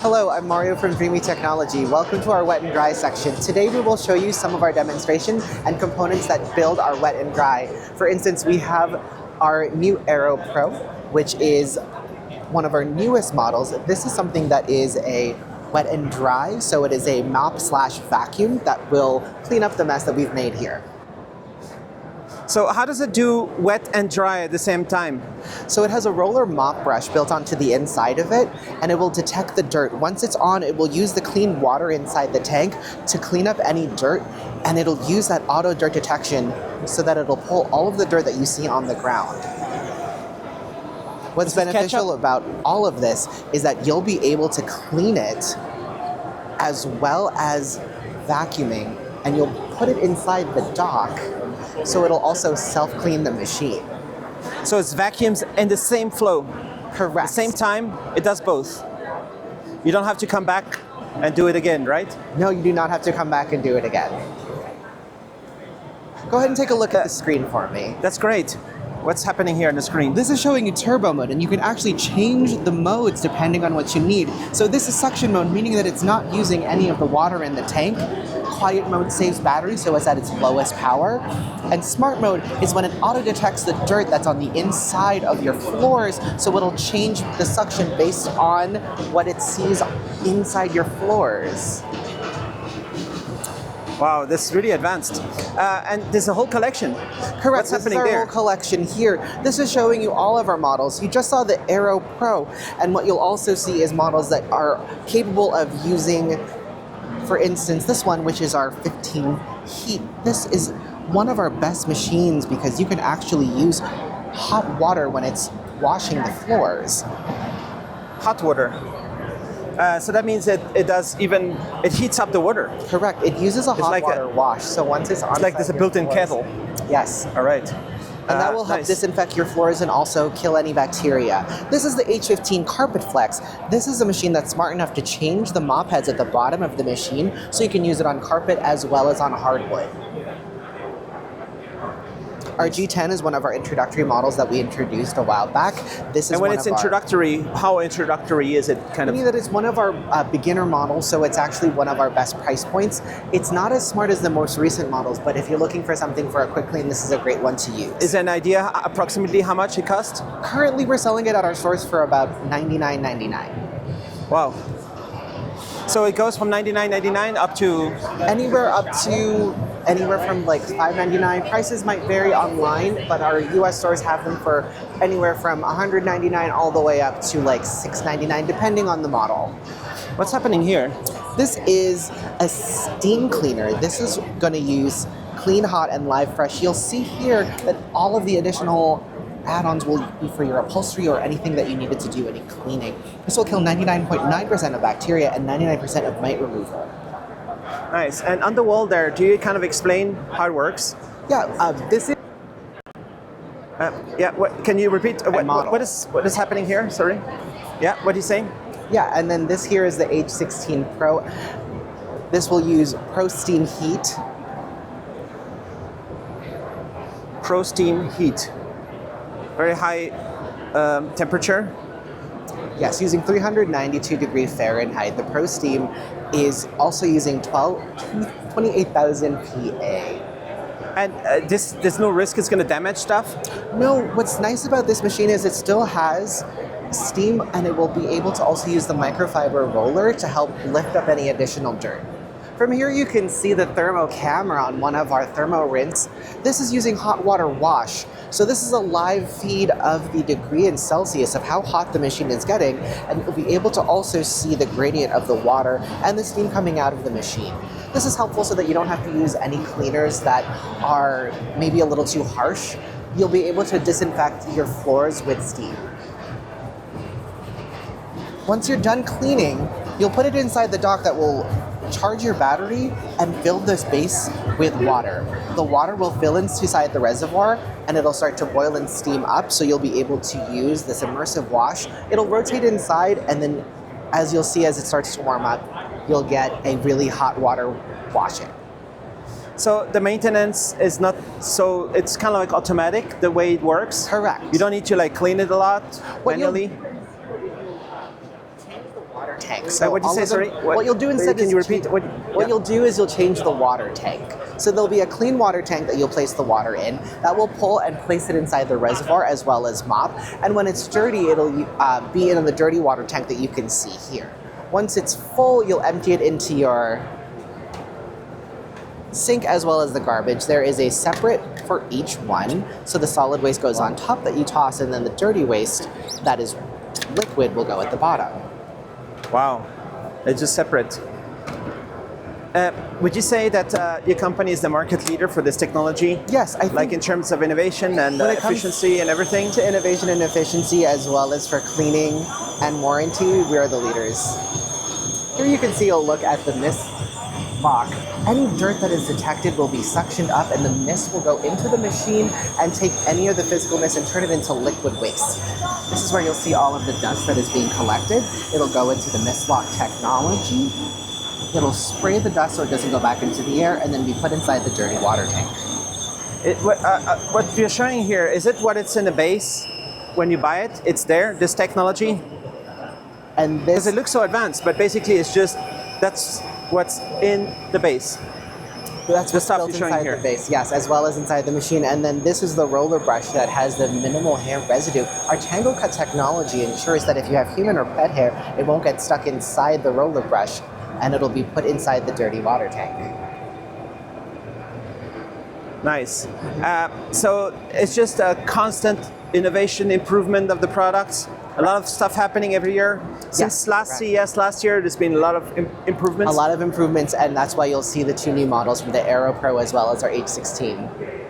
Hello, I'm Mario from Dreame Technology. Welcome to our wet and dry section. Today we will show you some of our demonstration and components that build our wet and dry. For instance, we have our new Aero Pro, which is one of our newest models. This is something that is a wet and dry, so it is a mop/vacuum that will clean up the mess that we've made here. So how does it do wet and dry at the same time? So it has a roller mop brush built onto the inside of it, and it will detect the dirt. Once it's on, it will use the clean water inside the tank to clean up any dirt, and it'll use that auto dirt detection so that it'll pull all of the dirt that you see on the ground. What's beneficial about all of this is that you'll be able to clean it as well as vacuuming, and you'll put it inside the dock, so it'll also self-clean the machine. So it's vacuums in the same flow? Correct. At the same time, it does both? You don't have to come back and do it again, right? No, you do not have to come back and do it again. Go ahead and take a look at the screen for me. That's great. What's happening here on the screen? This is showing you turbo mode, and you can actually change the modes depending on what you need. So this is suction mode, meaning that it's not using any of the water in the tank. Quiet mode saves battery, so it's at its lowest power. And smart mode is when it auto detects the dirt that's on the inside of your floors, so it'll change the suction based on what it sees inside your floors. Wow, this is really advanced. And there's a whole collection. Correct. What's happening this is our there? whole collection here. This is showing you all of our models. You just saw the Aero Pro, and what you'll also see is models that are capable of using, for instance, this one, which is our H15 Heat. This is one of our best machines because you can actually use hot water when it's washing the floors. Hot water. So that means that it heats up the water. Correct. It uses a hot water wash. So once it's on, it's like there's a built-in kettle. Yes. All right. And that will help disinfect your floors and also kill any bacteria. This is the H15 Carpet Flex. This is a machine that's smart enough to change the mop heads at the bottom of the machine, so you can use it on carpet as well as on hardwood. Our G10 is one of our introductory models that we introduced a while back. This is and when it's introductory, how introductory is it? Meaning that it's one of our beginner models, so it's actually one of our best price points. It's not as smart as the most recent models, but if you're looking for something for a quick clean, this is a great one to use. Is there an idea approximately how much it costs? Currently, we're selling it at our stores for about $99.99. Wow. So it goes from $99.99 up to? Anywhere from like $5.99. Prices might vary online, but our US stores have them for anywhere from $199 all the way up to like $6.99, depending on the model. What's happening here? This is a steam cleaner. This is going to use Clean Hot and Live Fresh. You'll see here that all of the additional add-ons will be for your upholstery or anything that you needed to do any cleaning. This will kill 99.9% of bacteria and 99% of mite removal. Nice. And on the wall there, do you kind of explain how it works? Yeah, this is... Can you repeat? What is happening here? Sorry. Yeah, what are you saying? Yeah, and then this here is the H16 Pro. This will use Pro Steam Heat. Pro Steam Heat. Very high temperature. Yes, using 392 degrees Fahrenheit. The Pro Steam is also using 28,000 PA. And there's no risk it's going to damage stuff? No, what's nice about this machine is it still has steam, and it will be able to also use the microfiber roller to help lift up any additional dirt. From here you can see the Thermo camera on one of our Thermo rinse. This is using hot water wash. So this is a live feed of the degree in Celsius of how hot the machine is getting, and you'll be able to also see the gradient of the water and the steam coming out of the machine. This is helpful so that you don't have to use any cleaners that are maybe a little too harsh. You'll be able to disinfect your floors with steam. Once you're done cleaning, you'll put it inside the dock that will charge your battery and fill the space with water. The water will fill inside the reservoir, and it'll start to boil and steam up, so you'll be able to use this immersive wash. It'll rotate inside, and then as you'll see as it starts to warm up, you'll get a really hot water washing. So the maintenance is not so, it's kind of like automatic the way it works? Correct. You don't need to like clean it a lot manually? Change the water tank. So what did you all say? of them- Sorry. What you'll do instead Can is you repeat? What Yeah. you'll do is you'll change the water tank. So there'll be a clean water tank that you'll place the water in. That will pull and place it inside the reservoir as well as mop. And when it's dirty, it'll be in the dirty water tank that you can see here. Once it's full, you'll empty it into your sink as well as the garbage. There is a separate for each one. So the solid waste goes on top that you toss, and then the dirty waste that is liquid will go at the bottom. Wow, it's just separate. Would you say that your company is the market leader for this technology? Yes, I think Like in terms of innovation and When it comes efficiency and everything? to innovation and efficiency as well as for cleaning and warranty, we are the leaders. Here you can see a look at the mist lock. Any dirt that is detected will be suctioned up and the mist will go into the machine and take any of the physical mist and turn it into liquid waste. This is where you'll see all of the dust that is being collected. It'll go into the mist lock technology. It'll spray the dust so it doesn't go back into the air and then be put inside the dirty water tank. What you're showing here, is it what it's in the base when you buy it? It's there, this technology? And Because this it looks so advanced, but basically it's just, that's what's in the base. That's The what's stuff built you're showing inside here. the base, yes, as well as inside the machine. And then this is the roller brush that has the minimal hair residue. Our Tango Cut technology ensures that if you have human or pet hair, it won't get stuck inside the roller brush and it'll be put inside the dirty water tank. Nice. So it's just a constant innovation, improvement of the products. A lot of stuff happening every year. Since last CES last year, there's been a lot of improvements. A lot of improvements, and that's why you'll see the two new models from the Aero Pro as well as our H16.